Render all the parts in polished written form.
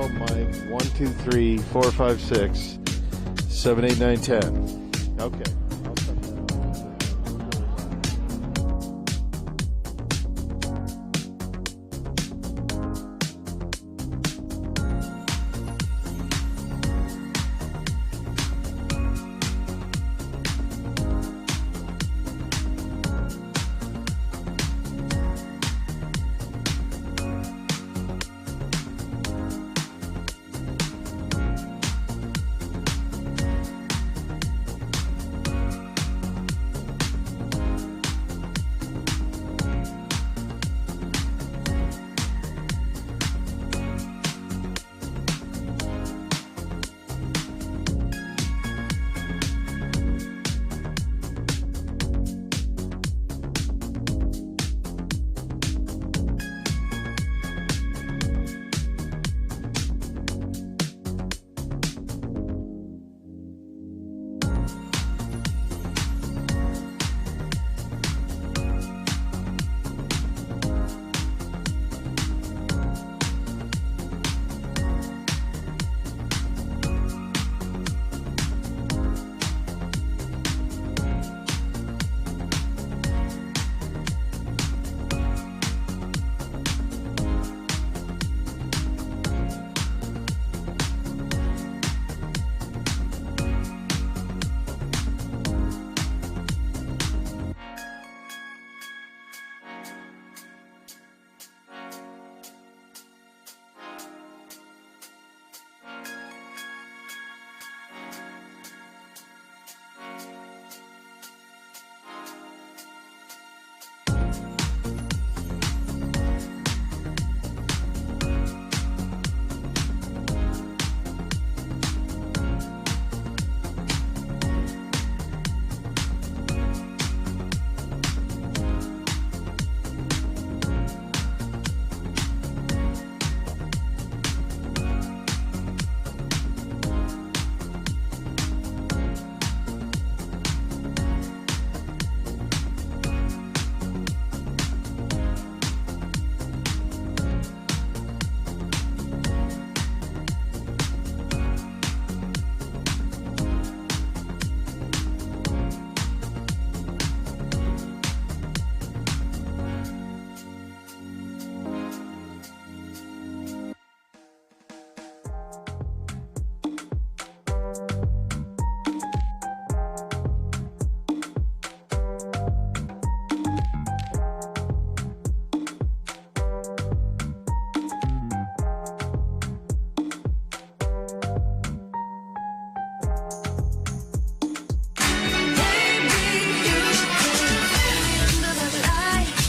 help, Mike. 1, 2, 3, 4, 5, 6, 7, 8, 9, 10. Okay. I'll cut that off.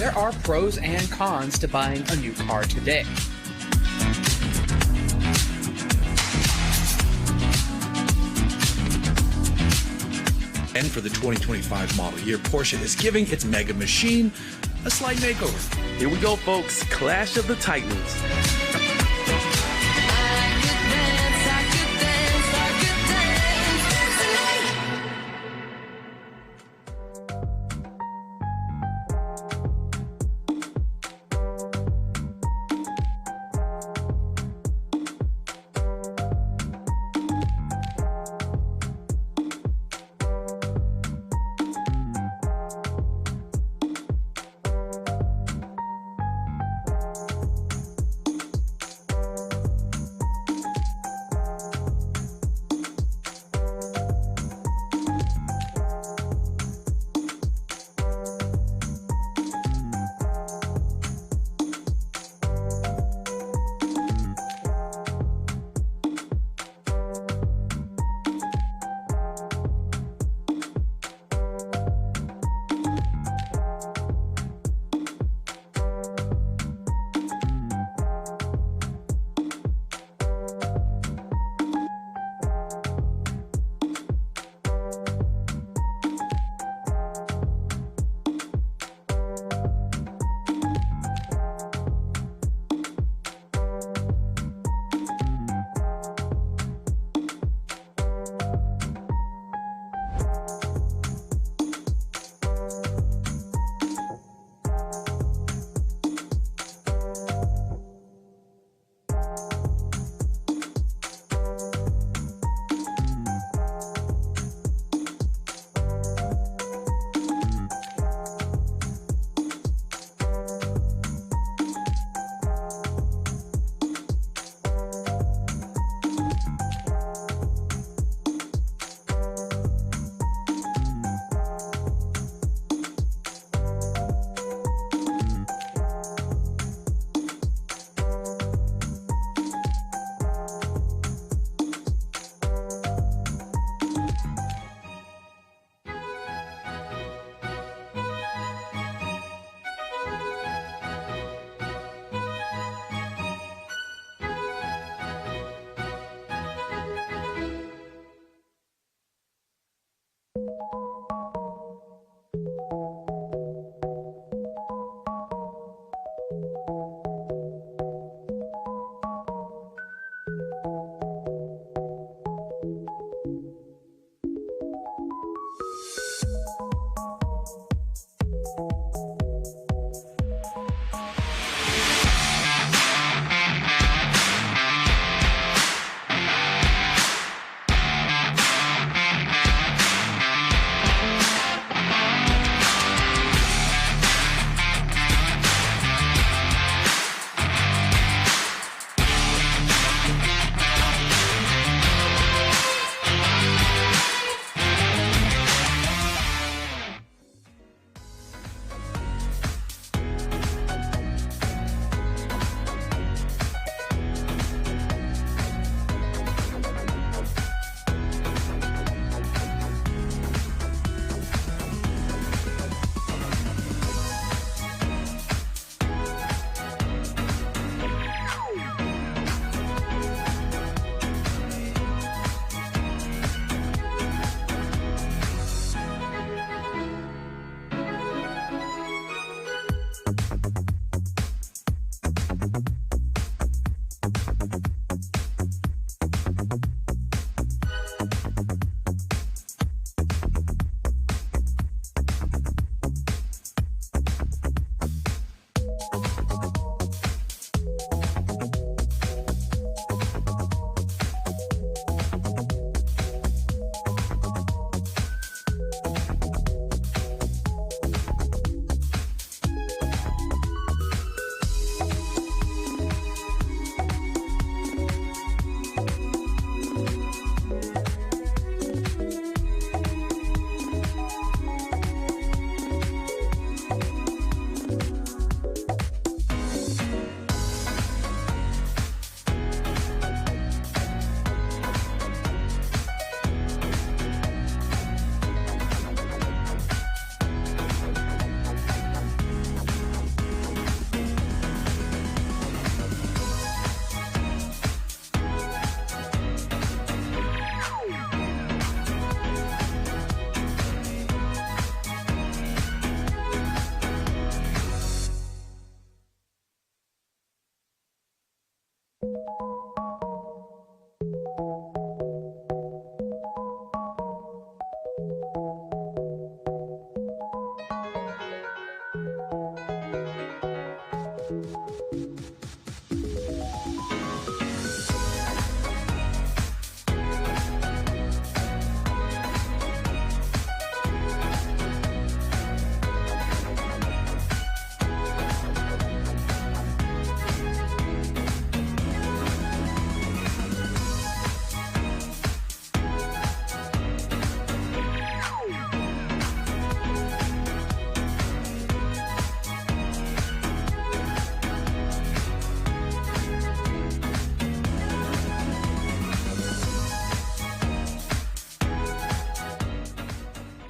There are pros and cons to buying a new car today. And for the 2025 model year, Porsche is giving its mega machine a slight makeover. Here we go, folks. Clash of the Titans.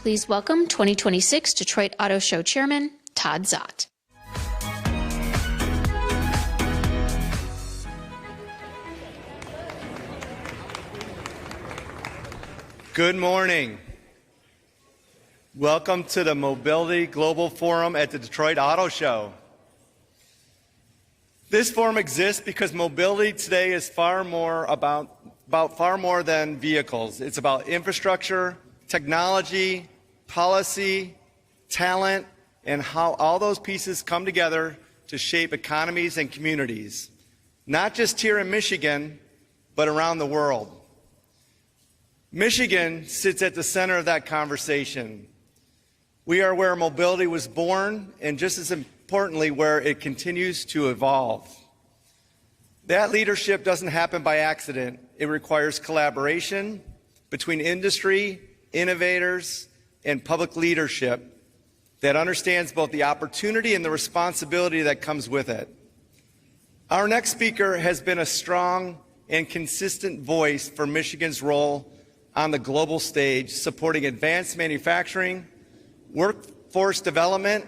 Please welcome 2026 Detroit Auto Show Chairman, Todd Zott. Good morning. Welcome to the Mobility Global Forum at the Detroit Auto Show. This forum exists because mobility today is far more about far more than vehicles. It's about infrastructure, technology, policy, talent, and how all those pieces come together to shape economies and communities, not just here in Michigan, but around the world. Michigan sits at the center of that conversation. We are where mobility was born, and just as importantly, where it continues to evolve. That leadership doesn't happen by accident. It requires collaboration between industry, innovators, and public leadership that understands both the opportunity and the responsibility that comes with it. Our next speaker has been a strong and consistent voice for Michigan's role on the global stage, supporting advanced manufacturing, workforce development,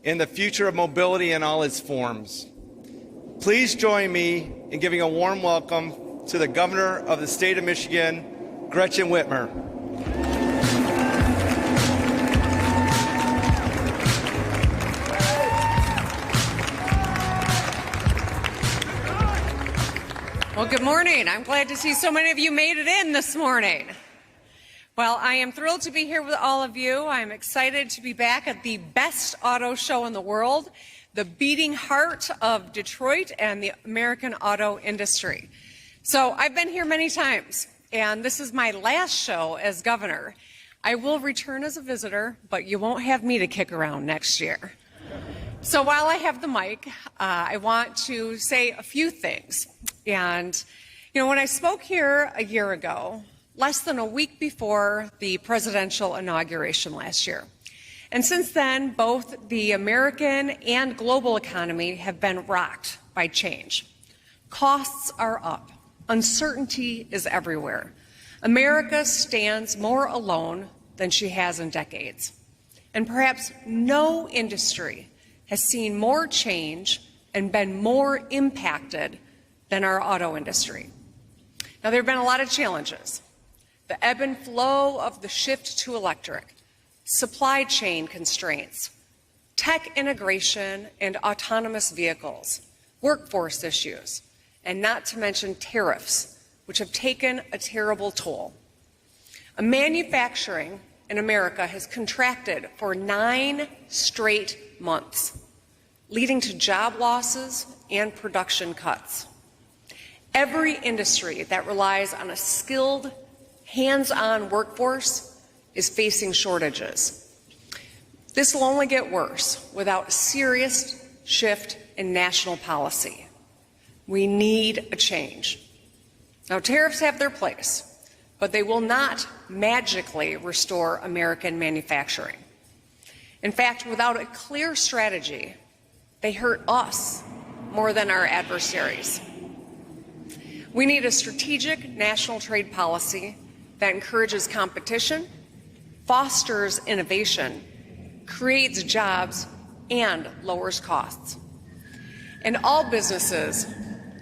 and the future of mobility in all its forms. Please join me in giving a warm welcome to the Governor of the state of Michigan, Gretchen Whitmer. Well, good morning. I'm glad to see so many of you made it in this morning. Well, I am thrilled to be here with all of you. I'm excited to be back at the best auto show in the world, the beating heart of Detroit and the American auto industry. So I've been here many times, and this is my last show as governor. I will return as a visitor, but you won't have me to kick around next year. So while I have the mic, I want to say a few things. And, when I spoke here a year ago, less than a week before the presidential inauguration last year, and since then, both the American and global economy have been rocked by change. Costs are up. Uncertainty is everywhere. America stands more alone than she has in decades. And perhaps no industry has seen more change and been more impacted than our auto industry. Now, there have been a lot of challenges. The ebb and flow of the shift to electric, supply chain constraints, tech integration and autonomous vehicles, workforce issues, and not to mention tariffs, which have taken a terrible toll. Manufacturing in America has contracted for 9 straight months, leading to job losses and production cuts. Every industry that relies on a skilled, hands-on workforce is facing shortages. This will only get worse without a serious shift in national policy. We need a change. Now, tariffs have their place, but they will not magically restore American manufacturing. In fact, without a clear strategy, they hurt us more than our adversaries. We need a strategic national trade policy that encourages competition, fosters innovation, creates jobs, and lowers costs. And all businesses,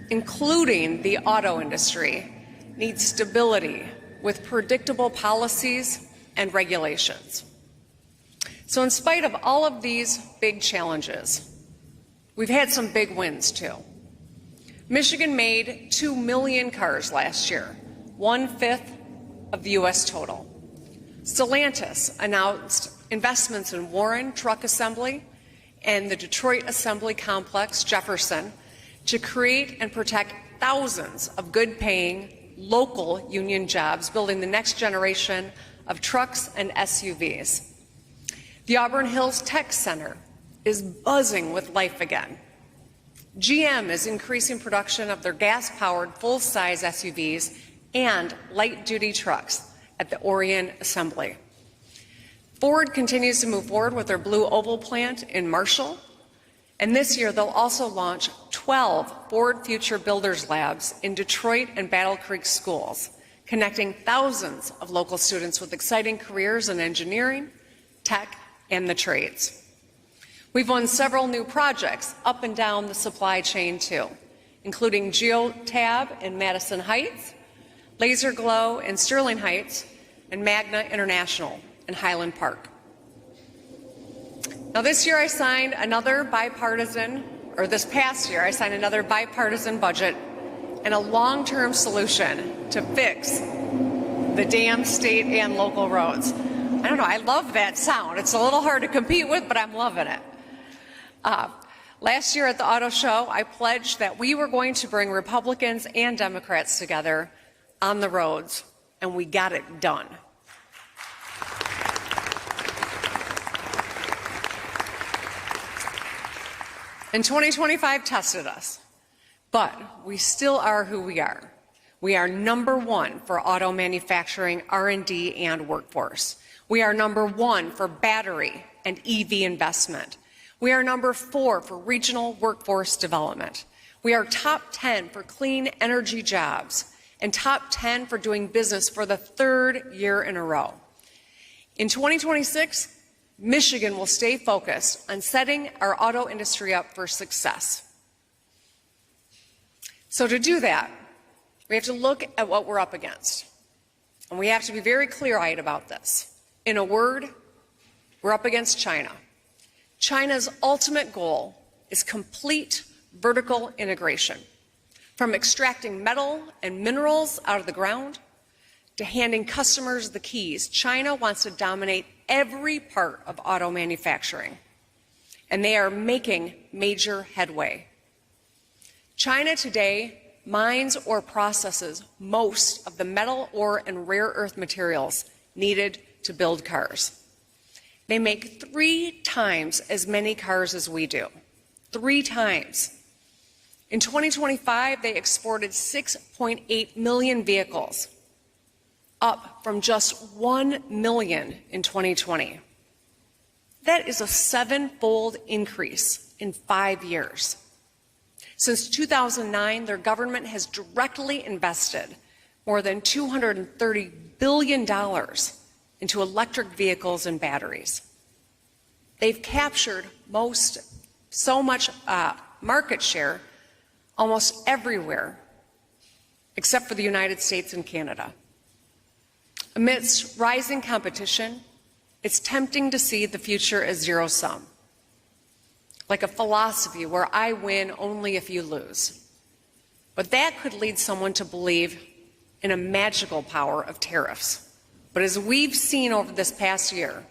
including the auto industry, need stability with predictable policies and regulations. So in spite of all of these big challenges, we've had some big wins too. Michigan made 2 million cars last year, 1/5 of the U.S. total. Stellantis announced investments in Warren Truck Assembly and the Detroit Assembly Complex, Jefferson, to create and protect thousands of good-paying local union jobs, building the next generation of trucks and SUVs. The Auburn Hills Tech Center is buzzing with life again. GM is increasing production of their gas-powered full-size SUVs and light-duty trucks at the Orion Assembly. Ford continues to move forward with their Blue Oval plant in Marshall, and this year they'll also launch 12 Ford Future Builders Labs in Detroit and Battle Creek schools, connecting thousands of local students with exciting careers in engineering, tech, and the trades. We've won several new projects up and down the supply chain too, including Geotab in Madison Heights, Laser Glow in Sterling Heights, and Magna International in Highland Park. Now this past year I signed another bipartisan budget and a long-term solution to fix the damn state and local roads. I don't know, I love that sound. It's a little hard to compete with, but I'm loving it. Last year at the auto show, I pledged that we were going to bring Republicans and Democrats together on the roads, and we got it done. And 2025 tested us, but we still are who we are. We are #1 for auto manufacturing, R&D, and workforce. We are #1 for battery and EV investment. We are #4 for regional workforce development. We are top 10 for clean energy jobs and top 10 for doing business for the 3rd year in a row. In 2026, Michigan will stay focused on setting our auto industry up for success. So to do that, we have to look at what we're up against. And we have to be very clear-eyed about this. In a word, we're up against China. China's ultimate goal is complete vertical integration, from extracting metal and minerals out of the ground to handing customers the keys. China wants to dominate every part of auto manufacturing, and they are making major headway. China today mines or processes most of the metal, ore, and rare earth materials needed to build cars. They make 3 times as many cars as we do. 3 times. In 2025, they exported 6.8 million vehicles, up from just 1 million in 2020. That is a 7-fold increase in 5 years. Since 2009, their government has directly invested more than $230 billion into electric vehicles and batteries. They've captured so much market share almost everywhere, except for the United States and Canada. Amidst rising competition, it's tempting to see the future as zero-sum, like a philosophy where I win only if you lose. But that could lead someone to believe in a magical power of tariffs. But as we've seen over this past year,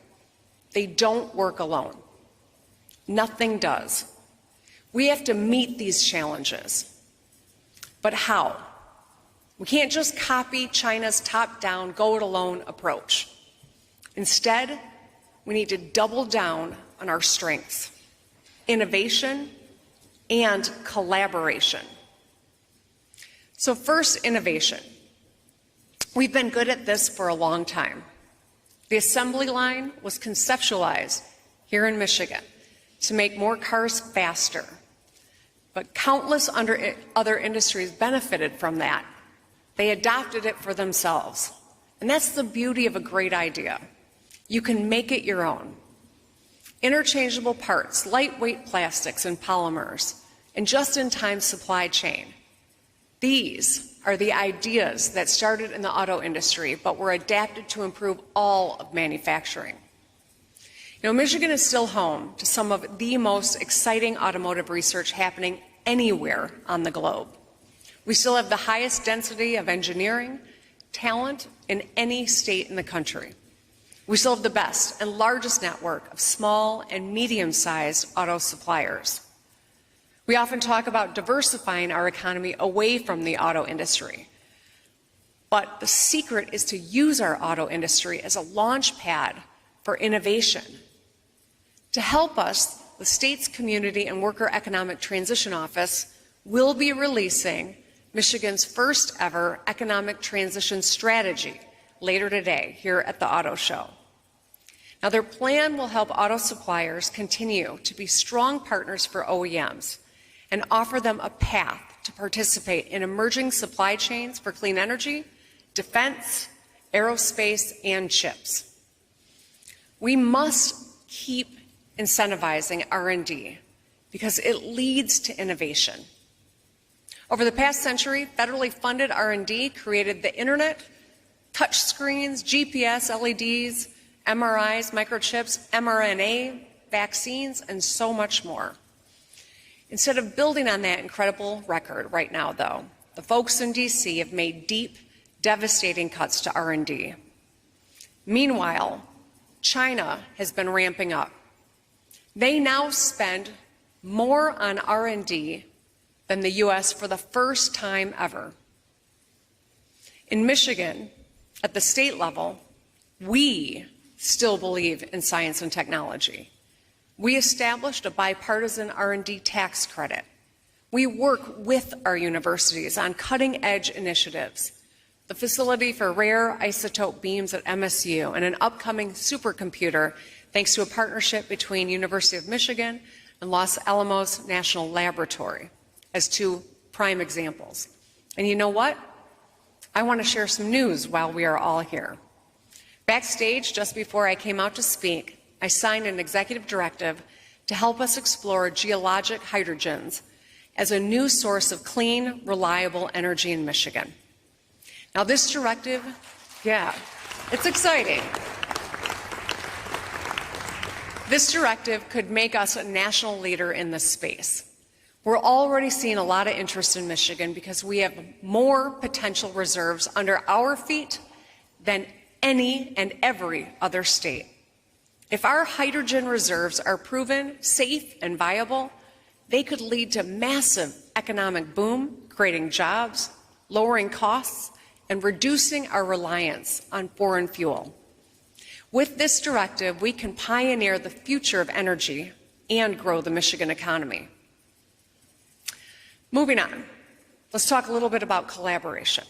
they don't work alone. Nothing does. We have to meet these challenges. But how? We can't just copy China's top-down, go-it-alone approach. Instead, we need to double down on our strengths: innovation and collaboration. So first, innovation. We've been good at this for a long time. The assembly line was conceptualized here in Michigan to make more cars faster, but countless other industries benefited from that. They adopted it for themselves. And that's the beauty of a great idea. You can make it your own. Interchangeable parts, lightweight plastics and polymers, and just-in-time supply chain. These are the ideas that started in the auto industry, but were adapted to improve all of manufacturing. You know, Michigan is still home to some of the most exciting automotive research happening anywhere on the globe. We still have the highest density of engineering talent in any state in the country. We still have the best and largest network of small and medium-sized auto suppliers. We often talk about diversifying our economy away from the auto industry. But the secret is to use our auto industry as a launch pad for innovation. To help us, the state's Community and Worker Economic Transition Office will be releasing Michigan's first ever economic transition strategy later today here at the Auto Show. Now, their plan will help auto suppliers continue to be strong partners for OEMs and offer them a path to participate in emerging supply chains for clean energy, defense, aerospace, and chips. We must keep incentivizing R&D because it leads to innovation. Over the past century, federally funded R&D created the internet, touchscreens, GPS, LEDs, MRIs, microchips, mRNA, vaccines, and so much more. Instead of building on that incredible record right now, though, the folks in D.C. have made deep, devastating cuts to R&D. Meanwhile, China has been ramping up. They now spend more on R&D than the U.S. for the first time ever. In Michigan, at the state level, we still believe in science and technology. We established a bipartisan R&D tax credit. We work with our universities on cutting-edge initiatives, the facility for rare isotope beams at MSU, and an upcoming supercomputer thanks to a partnership between University of Michigan and Los Alamos National Laboratory as two prime examples. And you know what? I want to share some news while we are all here. Backstage, just before I came out to speak, I signed an executive directive to help us explore geologic hydrogens as a new source of clean, reliable energy in Michigan. Now, this directive, it's exciting. This directive could make us a national leader in this space. We're already seeing a lot of interest in Michigan because we have more potential reserves under our feet than any and every other state. If our hydrogen reserves are proven safe and viable, they could lead to massive economic boom, creating jobs, lowering costs, and reducing our reliance on foreign fuel. With this directive, we can pioneer the future of energy and grow the Michigan economy. Moving on, let's talk a little bit about collaboration.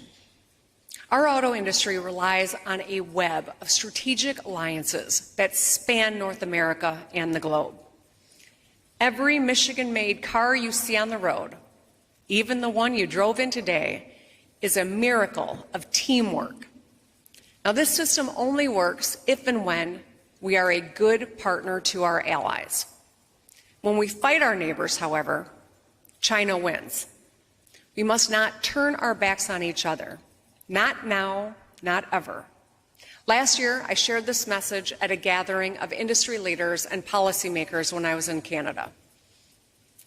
Our auto industry relies on a web of strategic alliances that span North America and the globe. Every Michigan-made car you see on the road, even the one you drove in today, is a miracle of teamwork. Now, this system only works if and when we are a good partner to our allies. When we fight our neighbors, however, China wins. We must not turn our backs on each other. Not now, not ever. Last year, I shared this message at a gathering of industry leaders and policymakers when I was in Canada.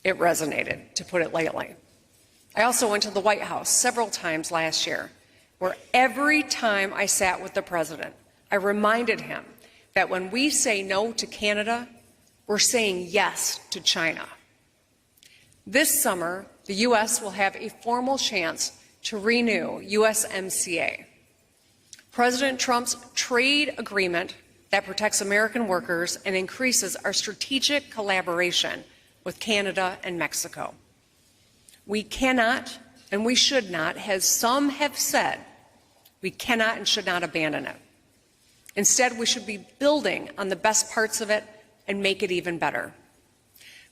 It resonated, to put it lightly. I also went to the White House several times last year, where every time I sat with the president, I reminded him that when we say no to Canada, we're saying yes to China. This summer, the U.S. will have a formal chance to renew USMCA. President Trump's trade agreement that protects American workers and increases our strategic collaboration with Canada and Mexico. We cannot and we should not, as some have said, we cannot and should not abandon it. Instead, we should be building on the best parts of it and make it even better.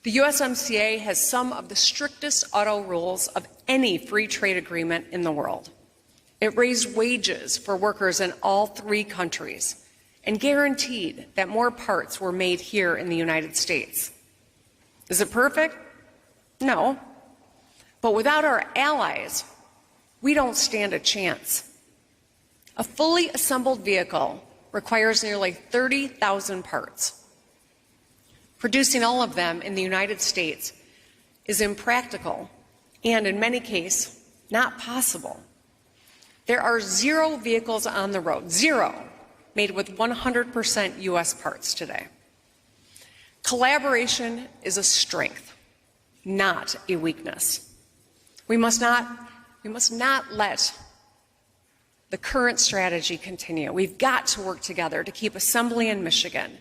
The USMCA has some of the strictest auto rules of any free trade agreement in the world. It raised wages for workers in all three countries and guaranteed that more parts were made here in the United States. Is it perfect? No. But without our allies, we don't stand a chance. A fully assembled vehicle requires nearly 30,000 parts. Producing all of them in the United States is impractical and, in many cases, not possible. There are 0 vehicles on the road, 0, made with 100% U.S. parts today. Collaboration is a strength, not a weakness. We must not let the current strategy continue. We've got to work together to keep assembly in Michigan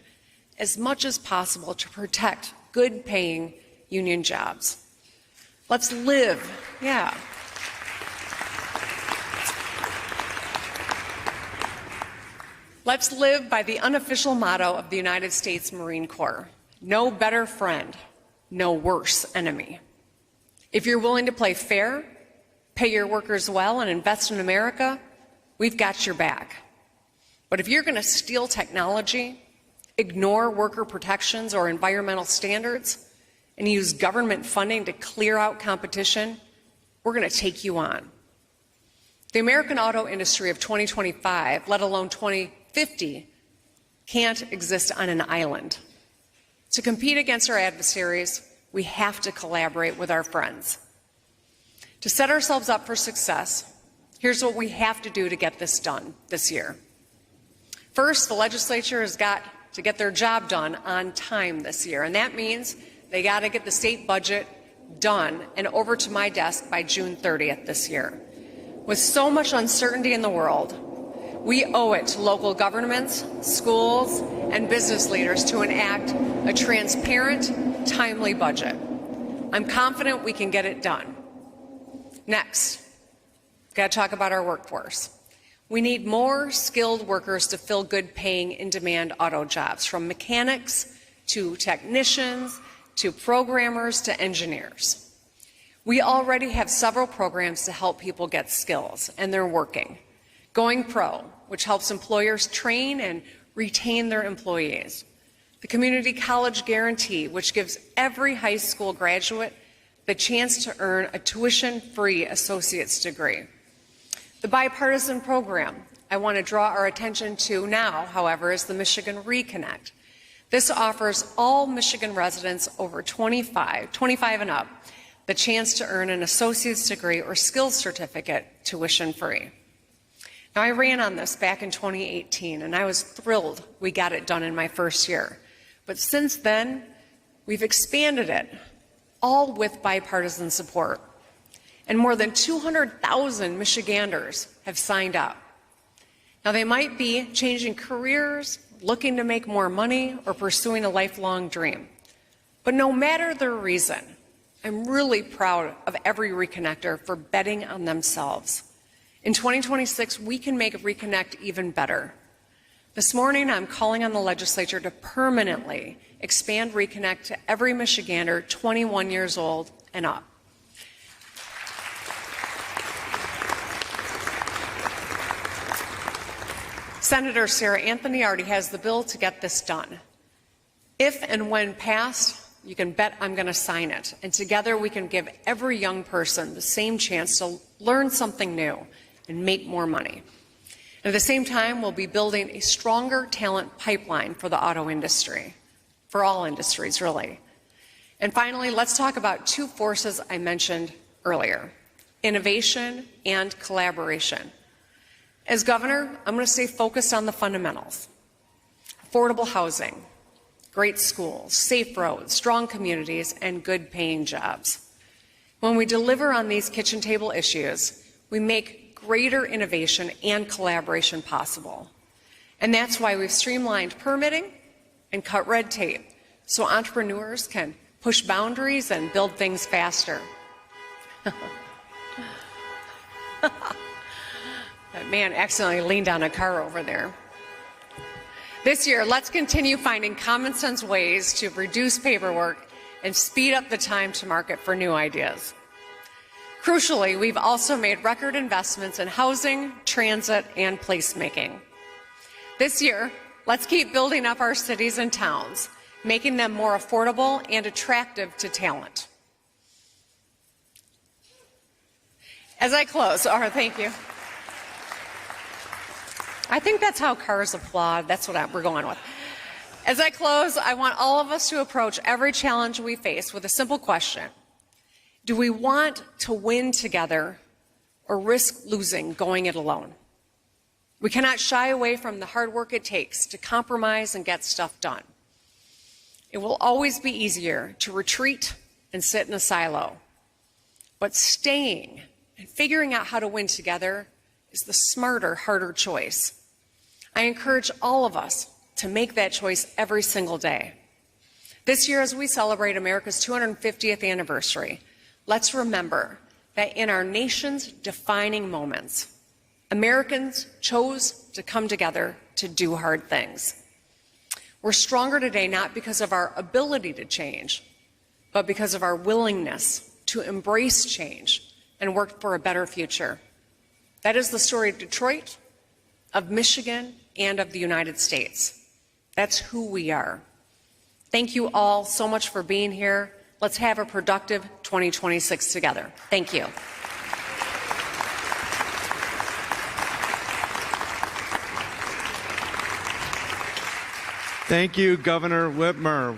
as much as possible to protect good-paying union jobs. Let's live, Let's live by the unofficial motto of the United States Marine Corps: no better friend, no worse enemy. If you're willing to play fair, pay your workers well, and invest in America, we've got your back. But if you're going to steal technology, ignore worker protections or environmental standards, and use government funding to clear out competition, we're going to take you on. The American auto industry of 2025, let alone 2050, can't exist on an island. To compete against our adversaries, we have to collaborate with our friends. To set ourselves up for success, here's what we have to do to get this done this year. First, the legislature has got to get their job done on time this year, and that means they got to get the state budget done and over to my desk by June 30th this year. With so much uncertainty in the world, we owe it to local governments, schools, and business leaders to enact a transparent, timely budget. I'm confident we can get it done. Next, got to talk about our workforce. We need more skilled workers to fill good-paying, in-demand auto jobs, from mechanics to technicians to programmers to engineers. We already have several programs to help people get skills, and they're working. Going Pro, which helps employers train and retain their employees. The Community College Guarantee, which gives every high school graduate the chance to earn a tuition-free associate's degree. The bipartisan program I want to draw our attention to now, however, is the Michigan Reconnect. This offers all Michigan residents over 25 and up the chance to earn an associate's degree or skills certificate tuition-free. Now, I ran on this back in 2018, and I was thrilled we got it done in my first year. But since then, we've expanded it, all with bipartisan support. And more than 200,000 Michiganders have signed up. Now, they might be changing careers, looking to make more money, or pursuing a lifelong dream. But no matter their reason, I'm really proud of every Reconnector for betting on themselves. In 2026, we can make Reconnect even better. This morning, I'm calling on the legislature to permanently expand Reconnect to every Michigander 21 years old and up. Senator Sarah Anthony already has the bill to get this done. If and when passed, you can bet I'm going to sign it. And together we can give every young person the same chance to learn something new and make more money. And at the same time, we'll be building a stronger talent pipeline for the auto industry, for all industries, really. And finally, let's talk about two forces I mentioned earlier: innovation and collaboration. As governor, I'm going to stay focused on the fundamentals: affordable housing, great schools, safe roads, strong communities, and good-paying jobs. When we deliver on these kitchen table issues, we make greater innovation and collaboration possible. And that's why we've streamlined permitting and cut red tape so entrepreneurs can push boundaries and build things faster. That man accidentally leaned on a car over there. This year, let's continue finding common sense ways to reduce paperwork and speed up the time to market for new ideas. Crucially, we've also made record investments in housing, transit, and placemaking. This year, let's keep building up our cities and towns, making them more affordable and attractive to talent. As I close, thank you. I think that's how cars applaud. That's what we're going with. As I close, I want all of us to approach every challenge we face with a simple question: do we want to win together or risk losing going it alone? We cannot shy away from the hard work it takes to compromise and get stuff done. It will always be easier to retreat and sit in a silo. But staying and figuring out how to win together is the smarter, harder choice. I encourage all of us to make that choice every single day. This year, as we celebrate America's 250th anniversary, let's remember that in our nation's defining moments, Americans chose to come together to do hard things. We're stronger today not because of our ability to change, but because of our willingness to embrace change and work for a better future. That is the story of Detroit, of Michigan, and of the United States. That's who we are. Thank you all so much for being here. Let's have a productive 2026 together. Thank you. Thank you, Governor Whitmer.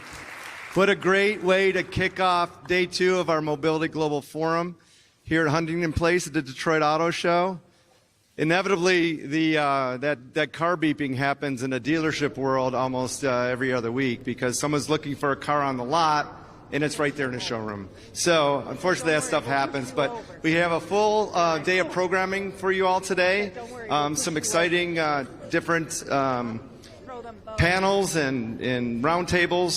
What a great way to kick off day 2 of our Mobility Global Forum here at Huntington Place at the Detroit Auto Show. Inevitably, that car beeping happens in the dealership world almost every other week because someone's looking for a car on the lot and it's right there in the showroom. So unfortunately that stuff happens, but we have a full day of programming for you all today. Some exciting different panels and roundtables.